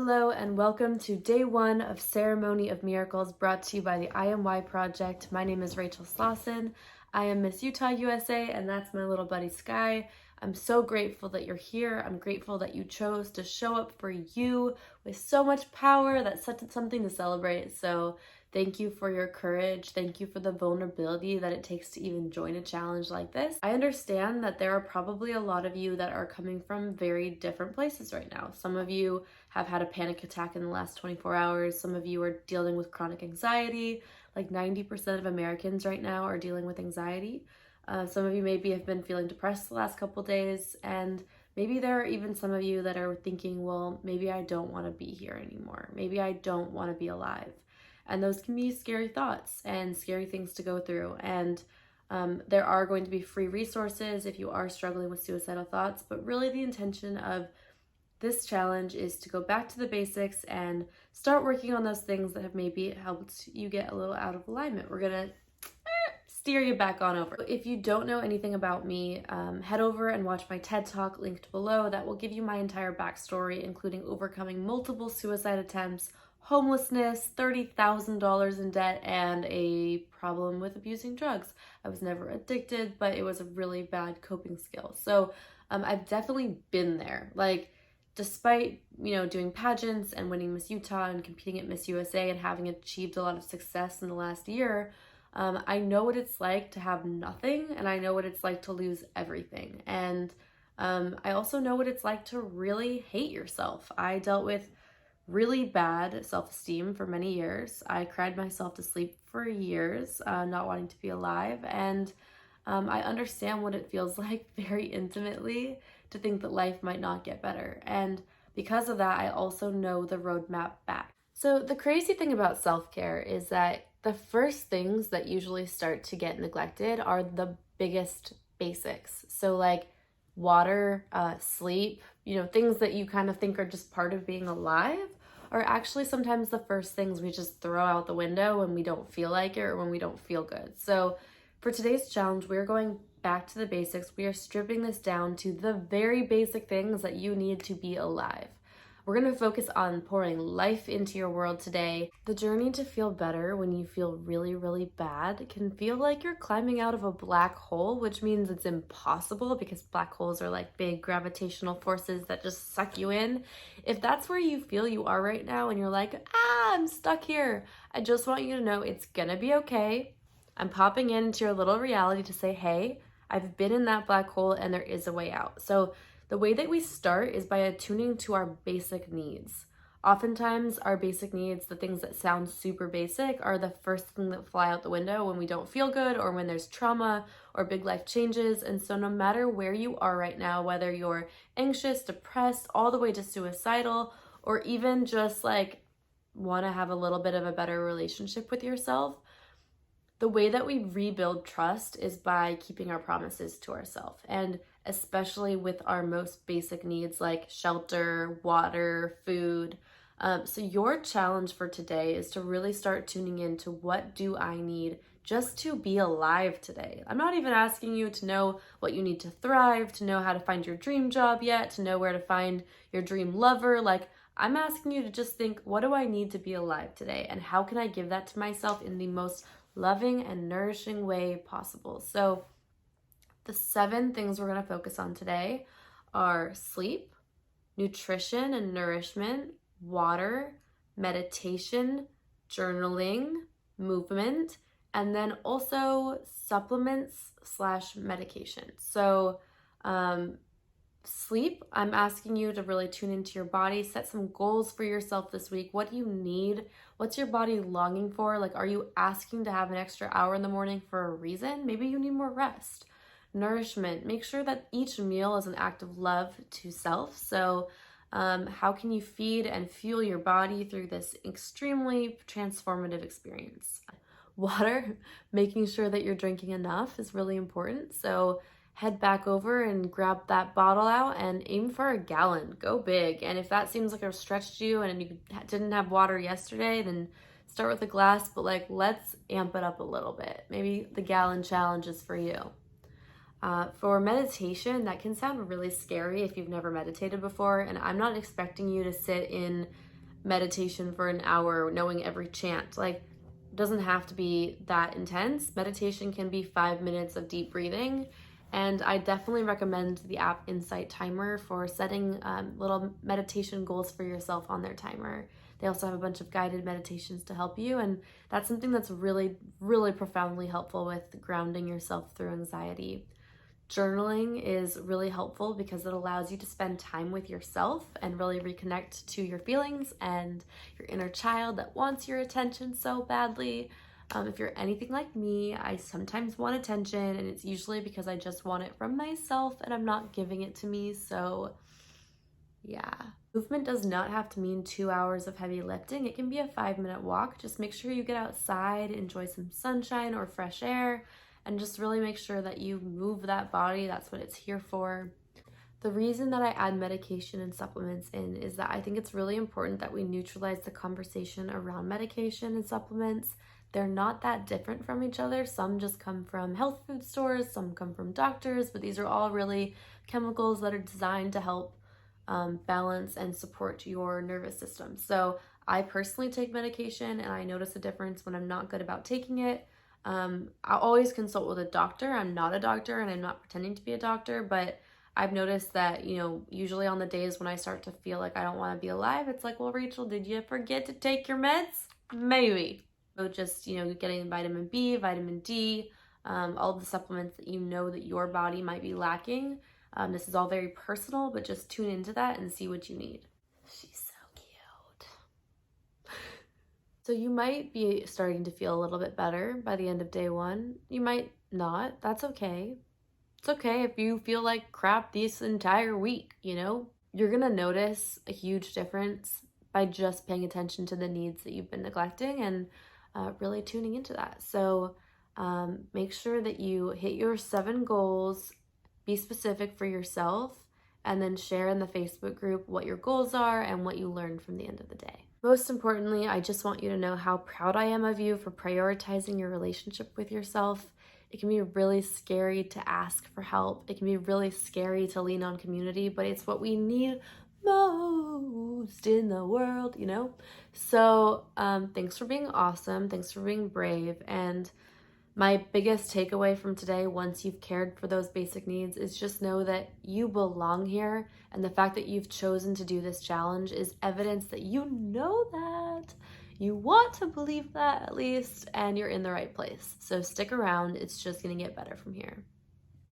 Hello and welcome to day one of Ceremony of Miracles brought to you by the IMY Project. My name is Rachel Slawson. I am Miss Utah USA and that's my little buddy Sky. I'm so grateful that you're here. I'm grateful that you chose to show up for you with so much power. That's something to celebrate. So thank you for your courage. Thank you for the vulnerability that it takes to even join a challenge like this. I understand that there are probably a lot of you that are coming from very different places right now. Some of you have had a panic attack in the last 24 hours. Some of you are dealing with chronic anxiety. Like 90% of Americans right now are dealing with anxiety. Some of you maybe have been feeling depressed the last couple days, and maybe there are even some of you that are thinking, well, maybe I don't want to be here anymore. Maybe I don't want to be alive. And those can be scary thoughts and scary things to go through. And there are going to be free resources if you are struggling with suicidal thoughts, but really the intention of this challenge is to go back to the basics and start working on those things that have maybe helped you get a little out of alignment. We're gonna steer you back on over. If you don't know anything about me, head over and watch my TED Talk linked below. That will give you my entire backstory, including overcoming multiple suicide attempts, homelessness, $30,000 in debt, and a problem with abusing drugs. I was never addicted, but it was a really bad coping skill. So I've definitely been there. Like, despite, doing pageants and winning Miss Utah and competing at Miss USA and having achieved a lot of success in the last year, I know what it's like to have nothing, and I know what it's like to lose everything. And I also know what it's like to really hate yourself. I dealt with really bad self-esteem for many years. I cried myself to sleep for years, not wanting to be alive. And I understand what it feels like very intimately to think that life might not get better. And because of that, I also know the roadmap back. So the crazy thing about self-care is that the first things that usually start to get neglected are the biggest basics. So like water, sleep, things that you kind of think are just part of being alive are actually sometimes the first things we just throw out the window when we don't feel like it or when we don't feel good. So for today's challenge, we're going back to the basics. We are stripping this down to the very basic things that you need to be alive. We're going to focus on pouring life into your world today. The journey to feel better when you feel really, really bad can feel like you're climbing out of a black hole, which means it's impossible because black holes are like big gravitational forces that just suck you in. If that's where you feel you are right now and you're like, I'm stuck here, I just want you to know it's gonna be okay. I'm popping into your little reality to say, hey, I've been in that black hole and there is a way out. So the way that we start is by attuning to our basic needs. Oftentimes, our basic needs, the things that sound super basic, are the first thing that fly out the window when we don't feel good or when there's trauma or big life changes. And so no matter where you are right now, whether you're anxious, depressed, all the way to suicidal, or even just like want to have a little bit of a better relationship with yourself, the way that we rebuild trust is by keeping our promises to ourselves, and especially with our most basic needs like shelter, water, food. So your challenge for today is to really start tuning into what do I need just to be alive today. I'm not even asking you to know what you need to thrive, to know how to find your dream job yet, to know where to find your dream lover. Like, I'm asking you to just think, what do I need to be alive today? And how can I give that to myself in the most loving and nourishing way possible? So the 7 things we're going to focus on today are sleep, nutrition and nourishment, water, meditation, journaling, movement, and then also supplements / medication. So sleep, I'm asking you to really tune into your body, set some goals for yourself this week. What do you need? What's your body longing for? Like, are you asking to have an extra hour in the morning for a reason? Maybe you need more rest. Nourishment, make sure that each meal is an act of love to self. So how can you feed and fuel your body through this extremely transformative experience? Water, making sure that you're drinking enough is really important. So head back over and grab that bottle out and aim for a gallon. Go big. And if that seems like a stretch to you and you didn't have water yesterday, then start with a glass, but like, let's amp it up a little bit. Maybe the gallon challenge is for you. For meditation, that can sound really scary if you've never meditated before, and I'm not expecting you to sit in meditation for an hour, knowing every chant. Like, it doesn't have to be that intense. Meditation can be 5 minutes of deep breathing. And I definitely recommend the app Insight Timer for setting little meditation goals for yourself on their timer. They also have a bunch of guided meditations to help you, and that's something that's really, really profoundly helpful with grounding yourself through anxiety. Journaling is really helpful because it allows you to spend time with yourself and really reconnect to your feelings and your inner child that wants your attention so badly. If you're anything like me, I sometimes want attention, and it's usually because I just want it from myself and I'm not giving it to me. So yeah. Movement does not have to mean 2 hours of heavy lifting. It can be a 5-minute walk. Just make sure you get outside, enjoy some sunshine or fresh air, and just really make sure that you move that body. That's what it's here for. The reason that I add medication and supplements in is that I think it's really important that we neutralize the conversation around medication and supplements. They're not that different from each other. Some just come from health food stores, some come from doctors, but these are all really chemicals that are designed to help balance and support your nervous system. So I personally take medication, and I notice a difference when I'm not good about taking it. I'll always consult with a doctor. I'm not a doctor, and I'm not pretending to be a doctor, but I've noticed that, usually on the days when I start to feel like I don't want to be alive, it's like, well, Rachel, did you forget to take your meds? Maybe. So just, getting vitamin B, vitamin D, all the supplements that that your body might be lacking. This is all very personal, but just tune into that and see what you need. She's so cute. So you might be starting to feel a little bit better by the end of day 1. You might not. That's okay. It's okay if you feel like crap this entire week, You're going to notice a huge difference by just paying attention to the needs that you've been neglecting and really tuning into that. So make sure that you hit your 7 goals. Be specific for yourself, and then share in the Facebook group what your goals are and what you learned from the end of the day. Most importantly, I just want you to know how proud I am of you for prioritizing your relationship with yourself. It can be really scary to ask for help. It can be really scary to lean on community, but it's what we need most in the world, So thanks for being awesome. Thanks for being brave. And my biggest takeaway from today, once you've cared for those basic needs, is just know that you belong here. And the fact that you've chosen to do this challenge is evidence that you know that. You want to believe that at least, and you're in the right place. So stick around. It's just going to get better from here.